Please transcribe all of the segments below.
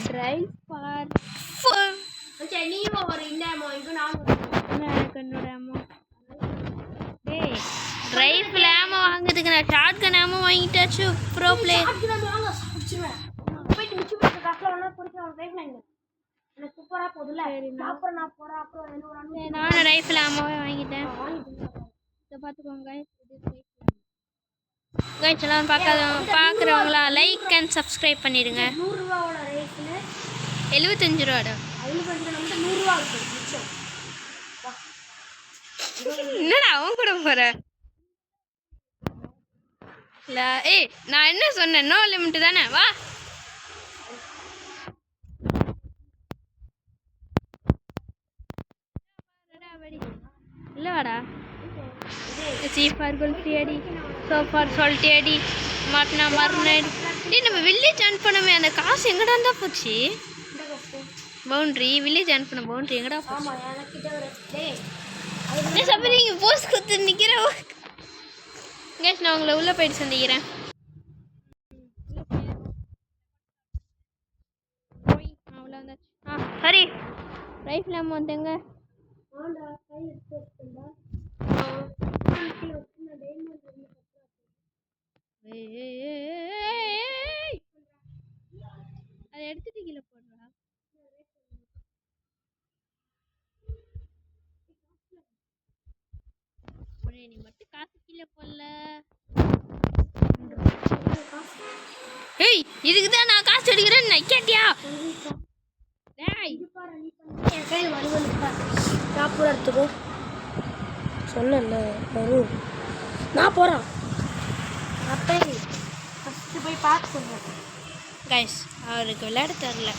drive for நீ ஒரு இந்த அம்மா இங்க நான் என்னோட அம்மா டேய் ரைஃபிள் ஆமோ வாங்குறதுக்கு நான் ஷாட்கன் ஆமோ வாங்கிட்டாச்சு ப்ரோ ப்ளே ஷாட்கன் வாங்க சாப்பிடுவேன் போய் மிச்சு போட்டு காஸ்ல வேணா குடிச்சு ஒரு ரைஃபிள் வாங்க எனக்கு சூப்பரா போகுதுல அப்புறம் நான் போறேன் அப்புறம் என்ன நான் ரைஃபிள் ஆமோவே வாங்கிட்டேன் இத பாத்துக்கோங்க गाइस எல்லாரும் பார்க்கறவங்களா லைக் அண்ட் சப்ஸ்கிரைப் பண்ணிடுங்க 100 ரூபாயோட ரைஃபிள் 75 ரூபாடா 75 நம்ம 100 ரூபாய் இருக்கு மிச்சம் என்னடா அவன் கூட போற இல்ல ஏய் நான் என்ன சொன்னேன் நோ லிமிட் தானே வா இல்ல வாடா சி ஃபார் குல்ஃபியடி சோ ஃபார் சால்ட்டியடி மாட்னா மர்னட் டேய் நம்ம வில்லேஜ் ஆன் பண்ணவே அந்த காசு எங்கடா இருந்தா போச்சு பவுண்டரி வில்லேஜ் ஆன் பண்ண பவுண்டரி எங்கடா போச்சு ஆமா எனக்கு கிட்ட ஒரு டேய் நான் சபரி நீங்க போஸ் குத்து நிக்கிறேன் गाइस நான் உங்களை உள்ள போய் சந்திக்கிறேன் அவ்வளவுதான் சரி ரைஃபிள் அம்மா வந்துங்க ஆண்டா கை எடுத்து வச்சிருந்தா அதை எடுத்துட்டு கீழே போடுறா நீ மட்டும் காசு கீழே போடல ஏய் இதுக்குதான் நான் காசு எடுக்கிறேன் நான் கேட்டியா டேய் என் கையில் வருவதுப்பா சாப்பிட எடுத்துக்கோ சொன்னல வரும் நான் போகிறேன் அப்போ ஃபஸ்ட்டு போய் பார்த்து சொல்கிறேன் गाइस அவருக்கு விளையாட தெரியல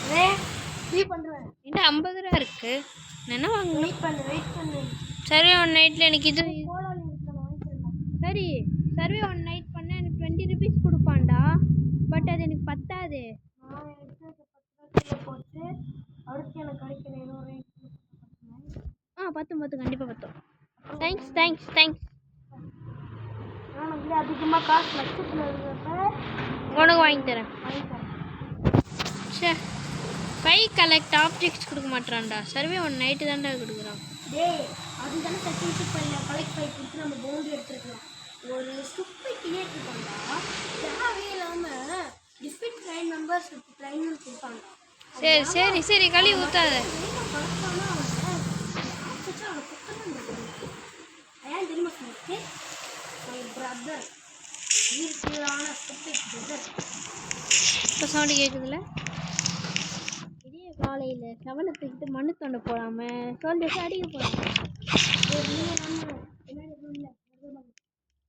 அதே நீ பண்ணுறேன் என்ன 50 ரூபா இருக்கு நான் என்ன வாங்கணும் வெயிட் பண்ணு சர்வே ஒன் நைட்டில் எனக்கு இது வாங்கிக்கலாம் சரி சர்வே ஒன் நைட் பண்ண எனக்கு 20 ருபீஸ் கொடுப்பான்டா பட் அது எனக்கு பத்தாது நான் எடுத்து 10 ரூபா போட்டு அடுத்து எனக்கு கிடைக்கல ஏதோ பத்தும் கண்டிப்பாக பத்தும் தேங்க்ஸ் நான் வந்து அதிகமாக காசு லட்சத்தில் இருக்கிறப்ப உனக்கு வாங்கி தரேன் சே பை கலெக்ட் ஆப்ஜெக்ட்ஸ் கொடுக்க மாட்டான்டா சர்வே ஒன் நைட்டு தான்டா கொடுக்குறான் டேய் அதுதானே செட்டிங்ஸ் பண்ணல கலெக்ட் பை கொடுத்து நம்ம பவுண்டரி எடுத்துருக்கலாம் ஒரு ஸ்டூப்பிட் ஏற்றுப்பாண்டா யாவே இல்லாமல் டிஃபிட் ட்ரைன் மெம்பர்ஸ் ட்ரைன்னு கொடுப்பாங்க சரி களி ஊற்றாத ஏன் தெரியுமா சொன்னது பிரதர் வீட்டிலான ஸ்டூப்பிட் பிரதர் இப்போ சவுண்டு கேட்குதுல்ல இதே காலையில் செவனை தூக்கிட்டு மண்ணு தொண்டை போடாமல் சொல்லிட்டு அடிக்க போகிறாங்க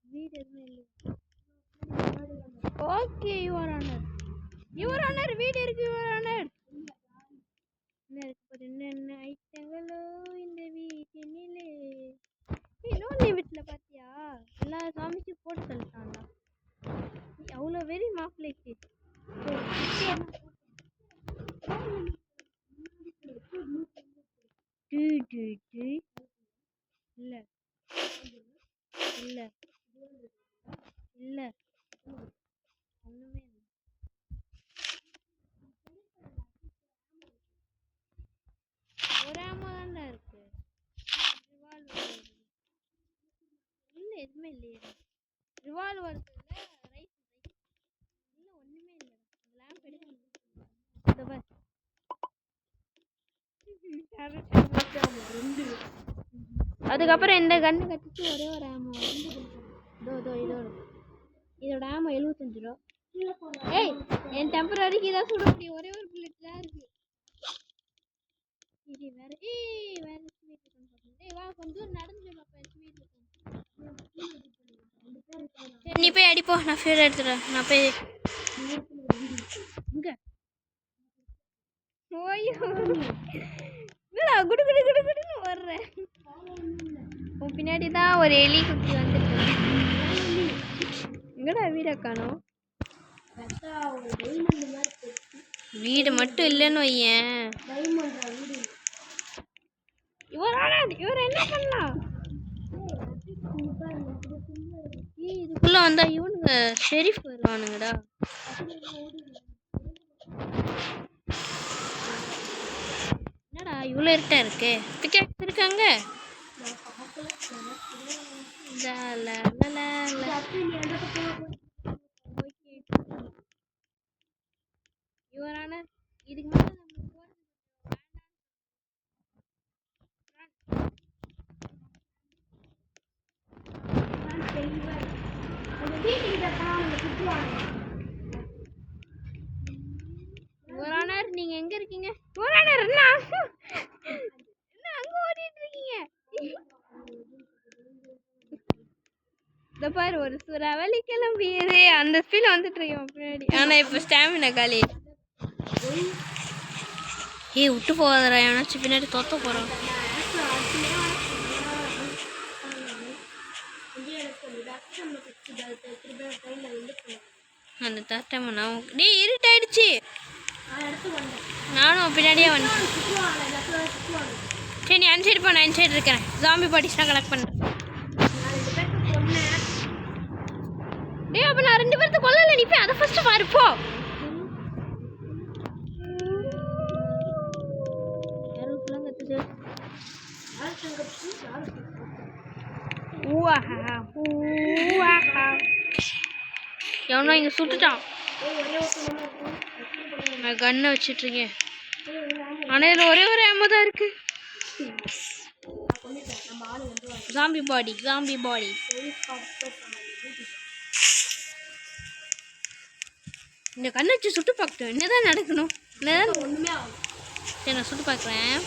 வீடு எதுவுமே இல்லை ஓகே யுவர் ஆனர் வீடு இருக்கு யுவர் ஆனர் என்ன ஐட்டங்களோ இந்த வீட்டினிலே இன்னொன்று வீட்டில் பார்த்தியா எல்லா சாமிக்கு போட்டு தள்ளிட்டான்டா அவ்வளோ வெறி மாப்பிள்ளைக்கு இல்லை ஒன்றுமே இல்லை ஒரு ஆமா தான்டா இருக்கு இல்லை எதுவுமே இல்லையே ரிவால்வர் ரைஸ் இல்லை ஒன்றுமே இல்லை லேம்ப் எடுக்கணும் அதுக்கப்புறம் இந்த கண்ணு கட்டிச்சு ஒரே ஒரு ஆமோ இதோட ஆமோ 75 ரூபா ஏய் என் டெம்பரரிக்கு இதான் சுட முடியும் ஒரே ஒரு புல்லட் தான் இருக்கு இது வேற ஸ்வீட் இருக்கும் வா கொஞ்சம் நடந்து பார்ப்பேன் ஸ்வீட் இருக்கும் நீ போய் அடிப்போ நான் ஃபீல் எடுத்துறேன் நான் போய் இங்க ஓய்யோ என்னடா குடுன்னு வர்றேன் உன் பின்னாடி தான் ஒரு எலி குட்டி வந்துட்டு எங்கடா வீடை காணோம் வீடு மட்டும் இல்லைன்னு வையேன் இவர் என்ன பண்ணலாம் இதுக்குள்ள வந்தா இவனுங்க ஷெரீஃப் வருவானுங்கடா இவ்வளோ இருட்டா இருக்கு. பிக்காக்ஸ் இருக்காங்க. யுவரான இதுக்கு மேலே நம்ம போகிறது யுவரானர் நீங்க எங்க இருக்கீங்க? யுவரானர் என்ன அங்க ஓடிட்டு இருக்கீங்க? இந்த பாரு ஒரு சுறாவளி கிளம்பியது அந்த ஸ்பீட்ல வந்துட்டு இருக்கோம் பின்னாடி. ஆனா இப்ப ஸ்டாமினா காலி. ஏய் விட்டு போகாதடா, எவனாச்சும் பின்னாடி தொத்த போறான். அந்த தட்டமண்ணா டேய் இருட்டாயிடுச்சு. நானும் பின்னாடியே வந்துட்டேன். சரி நீ அந்த சைடு போ, நான் இந்த சைடு இருக்கிறேன். ஜாம்பி பாடிஸ்லாம் கலெக்ட் பண்ணுறேன். டேய் அப்போ நான் 2 பேர்த்து கொல்லல நிற்பேன். அதை ஃபஸ்ட்டு பாரு போ. எவனோ இங்கே சுட்டுட்டான். நான் கன்னை வச்சிட்ருக்கேன். ஆனால் இதில் ஒரே ஒரு அம்மா தான் இருக்கு. ஜாம்பி பாடி இந்த கண்ணை வச்சு சுட்டு பார்க்கட்டும். என்னதான் நடக்கணும்? ஒன்றுமே ஆகும். சரி நான் சுட்டு பார்க்குறேன்.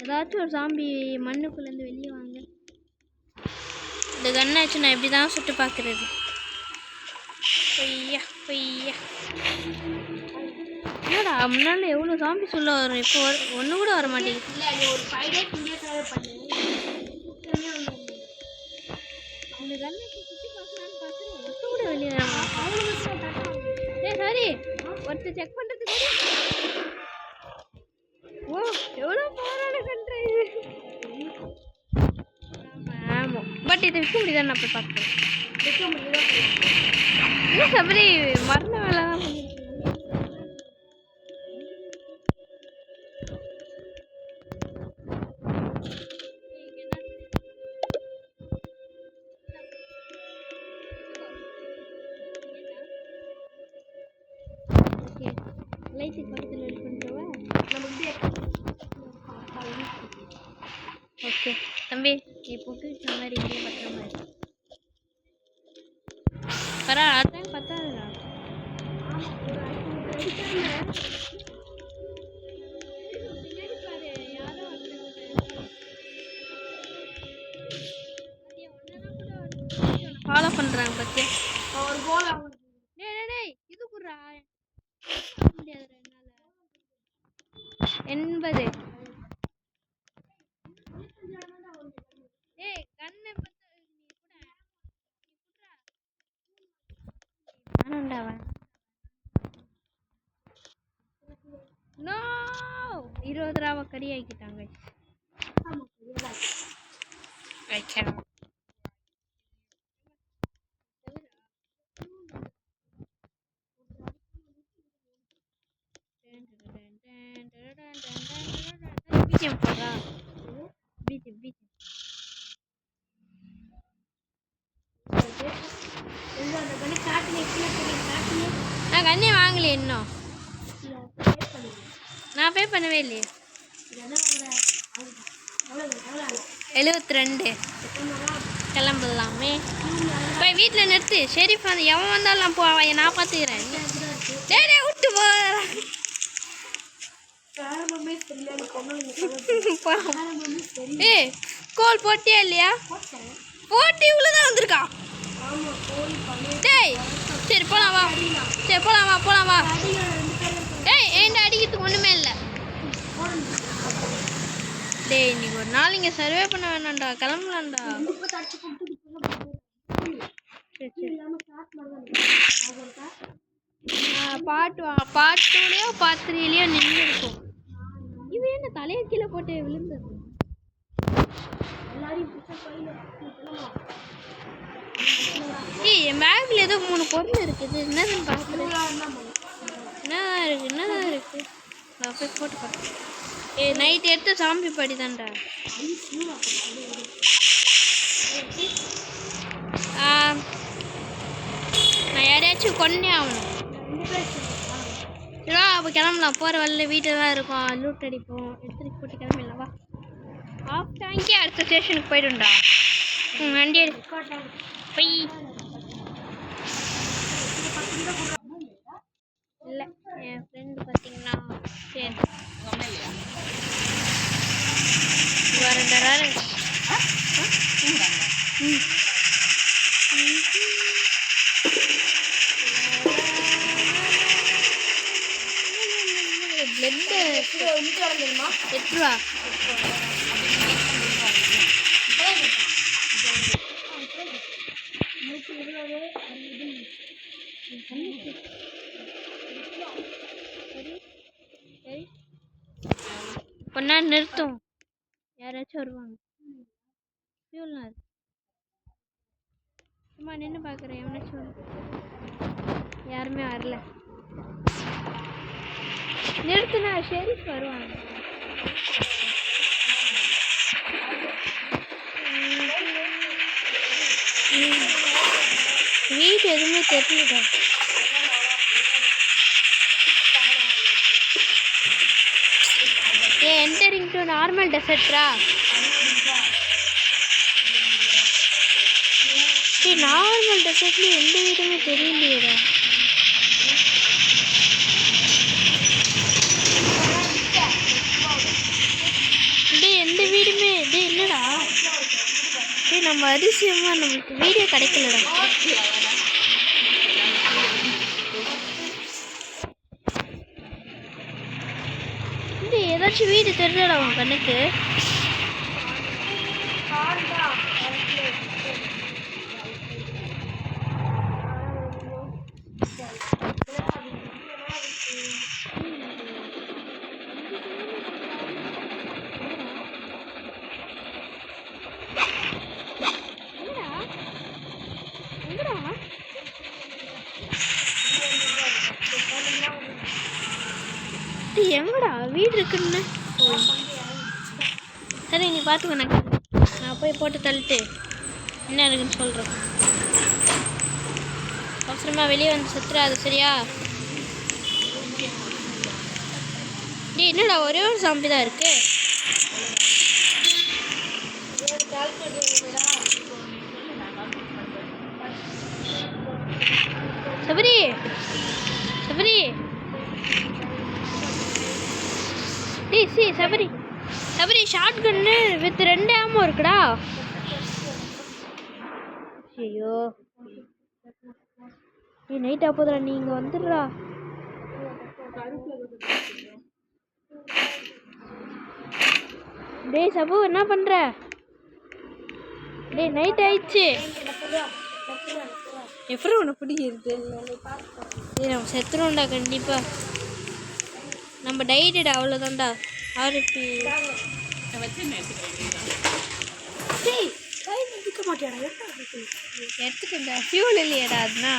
ஏதாச்சும் ஒரு ஜாம்பி மண்ணுக்குள்ளேருந்து வெளியே வாங்க. இந்த கண்ணை வச்சு நான் எப்படி தான் சுட்டு பார்க்குறது? என்னடா முன்னாடி எவ்வளோ ஜாம்பி சொல்ல வரும், இப்போ ஒன்று கூட வர மாட்டேங்குது. இந்த கண்ணை சுற்றி பார்க்கலான்னு பார்க்குறேன், ஒட்டு கூட வெளியே சரி ஒருத்தர் செக் பண்ணுறதுக்கு. ஓ எவ்வளோ போராட கண்ட்ரா இது. ஆமாம் பட் இதை விற்க முடியுதான் நான் போய் பார்க்குறேன். விற்க முடியுதா இல்லை சபரி மரண வேலை தான் பண்ணிட்டு. லைட்டுக்கு பக்கத்தில் ரெடி பண்ணுறவா ஓகே தம்பி நீ போட்டு வச்ச மாதிரி இங்கே பத்திரமா இருக்கு. பரவாயில்ல அதான் பத்தாதுடா. ஃபாலோ பண்ணுறாங்க பற்றி ஒரு கோல். டேய் இது குடுறா முடியாது என்னால் 80. ஏய் கண்ணை நோ 20 ரூபா கறி ஆக்கிட்டாங்க. நான் கண்ணே வாங்கலையே இன்னும். நான் பே பண்ணவே இல்லையே. 72 கிளம்பலாமே. போய் வீட்டில் நிறுத்து. சரி எவன் வந்தாலும் போ, நான் பார்த்துக்கிறேன். டேய் விட்டு போ. ஏய் கோல் போட்டியா இல்லையா? போட்டி இவ்வளோதான் வந்திருக்கா. டேய் சரி போலாம் வா. சரி போலாம் வா. டேய் ஏன்டா அடிக்கிறதுக்கு ஒன்றுமே இல்லை. டேய் இன்னைக்கு ஒரு நாள் இங்கே சர்வே பண்ண வேணாம்டா, கிளம்பலாம்டா. பார்ட் 2லயோ பார்ட் 3லயோ நின்று இருக்கும். இவன் என்ன தலையை கீழே போட்டு விழுந்தது? என் பேக்கில் ஏதோ 3 பொருள் இருக்குது. என்னதுன்னு பார்க்குறேன். என்னதான் இருக்கு நான் போய் போட்டு பார்க்குறேன். நைட் எடுத்த சாம்பி படி தான்டா. நான் யாரையாச்சும் கொன்னே ஆகணும். சரி அப்போ கிளம்பலாம். போகிற வழியில வீட்டில் தான் இருக்கும். லூட் அடிப்போம். எடுத்துட்டு போட்டு கிளம்பிடலாம். வா ஆஃப் டேங்கே அடுத்த ஸ்டேஷனுக்கு போய்டும்டா. வண்டி எடு போய். இல்லை என் ஃப்ரெண்டு பார்த்தீங்கன்னா சரி வரண்டாரு. பிளட் 8 ரூபா. பொண்ணா நிறுத்தும். யாராச்சும் வருவாங்க. ஃபியூல்னா இருக்கு. சும்மா நின்று பார்க்குறேன். எவனாச்சும் யாருமே வரல. நிறுத்துனா ஷெரீஃப் வருவாங்க. வீட்டு எதுவுமே தெரியல. என்டரிங் டு நார்மல் டெசர்ட்ரா. நார்மல் டெசர்ட்ல எந்த வீடுமே தெரியலையேடா. எந்த வீடுமே என்னடா நம்ம அதிசயமா நம்மளுக்கு வீடியோ கிடைக்கலடா. ஏதாச்சும் வீடு தெரிஞ்சடா உன் கண்ணுக்கு? எங்கடா வீடு இருக்குன்னு? சரி நீ பார்த்துக்கோ. நான் போய் போட்டு தள்ளிட்டு என்ன இருக்குன்னு சொல்கிறேன். அவசரமா வெளியே வந்து சுத்துறாது சரியா? என்னடா ஒரே ஒரு சாம்பி தான் இருக்கு. Sabari Sabari Sabari Sabari short gun with 2 ஆமோ இருக்குடா. ஐயோ நீ நைட் ஆப்போதுடா. நீ இங்கே வந்துடுறா. டேய் சபு என்ன பண்ற? டேய் நைட் ஆயிடுச்சு. எப்படி உனக்கு பிடிக்கிறது? நம்ம செத்துருவோம்டா கண்டிப்பா. நம்ம டைடா அவ்வளோதான்டா. ஆர்பி எடுத்துக்கண்டா. ஃபியூல் இல்லையாடா அதுனா?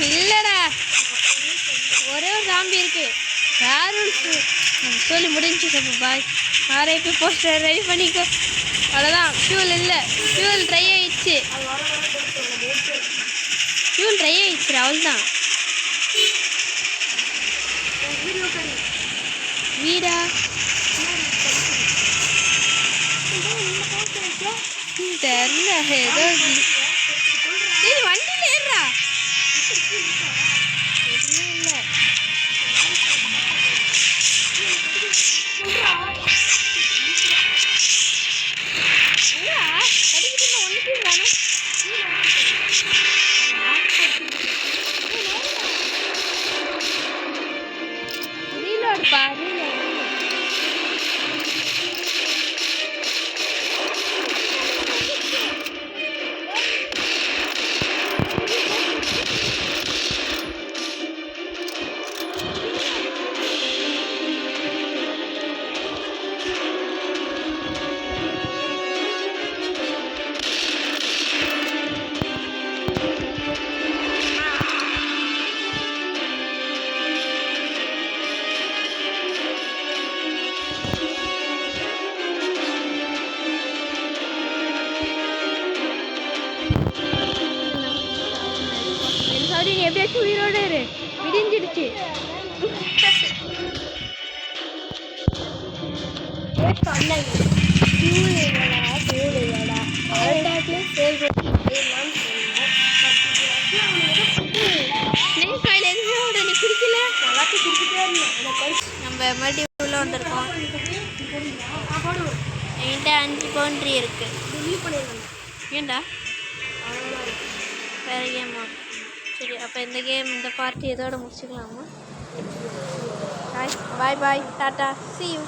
இல்லைடா ஒரே ஒரு சாம்பி இருக்கு. யாரும் சொல்லி முடிஞ்சு சப்போ பாய். ஆர்ஐபி போஸ்டர் ரெடி பண்ணிக்கோ. அவ்வளோதான். ஃபியூல் இல்லை. ஃபியூல் ட்ரை ஆயிடுச்சு. ஃபியூல் ட்ரை ஆயிடுச்சு. அவ்வளோதான். வீடா தெரியல. ஏதோ இது வண்டியில் ஏறா. எதுவுமே இல்லை. அடிக்கிட்டு ஒன்றுக்கு வேணும். ரீலோடுப்பா ரீலோடு. எப்படியாச்சும் உயிரோட இரு, விடிஞ்சிடுச்சு. ஸ்னேக் ஆயில் எதுவுமே விட நீ குடிக்கல. நம்ம மறுபடியும் உள்ள வந்திருக்கோம். என்கிட்ட 5 பவுண்ட்ரி இருக்கு. ஏண்டா வேற கேமா? சரி, அப்போ இந்த கேம், இந்த பார்ட்டி இதோட முடிச்சுக்கலாமா? பாய் பாய், டாட்டா, see you.